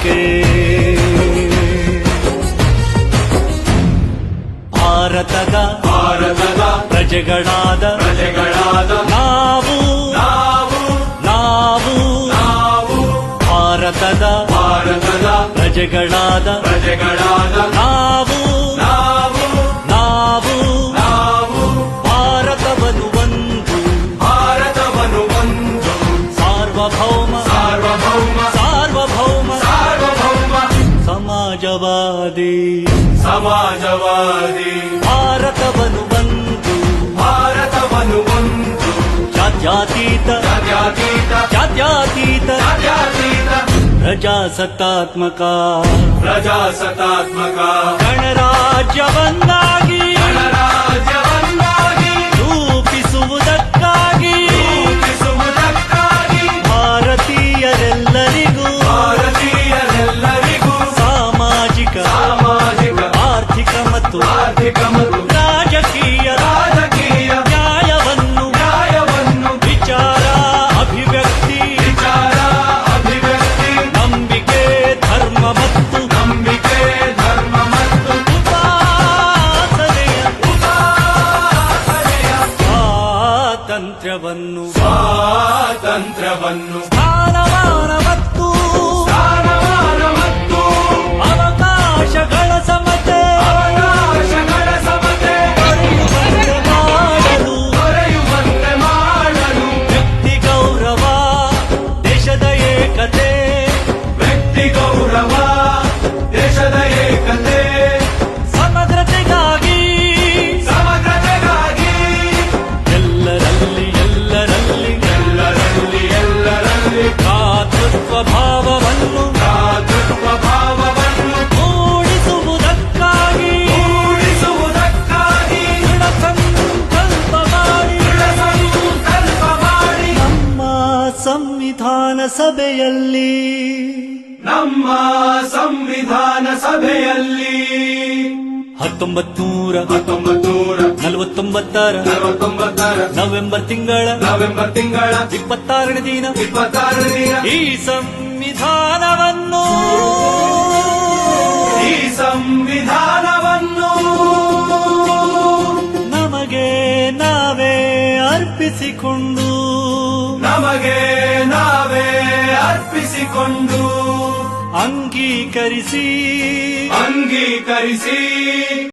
ನಂಬಿಕೆ ಭಾರತದ ಪ್ರಜೆಗಳಾದ ನಾವು ಭಾರತದ ಪ್ರಜೆಗಳಾದ ನಾವು ಭಾರತವನ್ನು ಒಂದು ಸಾರ್ವಭೌಮ ಸಮಾಜವಾದಿ ಭಾರತವನ್ನು ಒಂದು ಜಾತ್ಯತೀತ ಪ್ರಜಾಸತ್ತಾತ್ಮಕ ಗಣರಾಜ್ಯವನ್ನಾಗಿ ರೂಪಿಸುವುದಕ್ಕಾಗಿ ಭಾರತೀಯರೆಲ್ಲರಿಗೂ ಸಾಮಾಜಿಕ ಆರ್ಥಿಕ ಮತ್ತು ರಾಜಕೀಯ ನ್ಯಾಯವನ್ನು ವಿಚಾರ ಅಭಿವ್ಯಕ್ತಿ ನಂಬಿಕೆ ಧರ್ಮ ಮತ್ತು ಉಪಾಸನೆಯ ಸ್ವಾತಂತ್ರ್ಯವನ್ನು ಸ್ಥಾನಮಾನ ಮತ್ತು ಅವಕಾಶಗಳ ಸಮತೆ ಮಾಡಲು ವ್ಯಕ್ತಿ ಗೌರವ ದೇಶದ ಏಕತೆ ಸಮಗ್ರತೆಗಾಗಿ ಎಲ್ಲರಲ್ಲಿ ಭ್ರಾತೃತ್ವ ಭಾವವನ್ನು ಮೂಡಿಸುವುದಕ್ಕಾಗಿ ದೃಢ ಸಂಕಲ್ಪ ಮಾಡಿ ನಮ್ಮ ಸಂವಿಧಾನ ಸಭೆಯಲ್ಲಿ 1949 ನವೆಂಬರ್ ತಿಂಗಳ 26ನೇ ದಿನ ಈ ಸಂವಿಧಾನವನ್ನು ನಮಗೆ ನಾವೇ ಅರ್ಪಿಸಿಕೊಂಡು ಅಂಗೀಕರಿಸಿ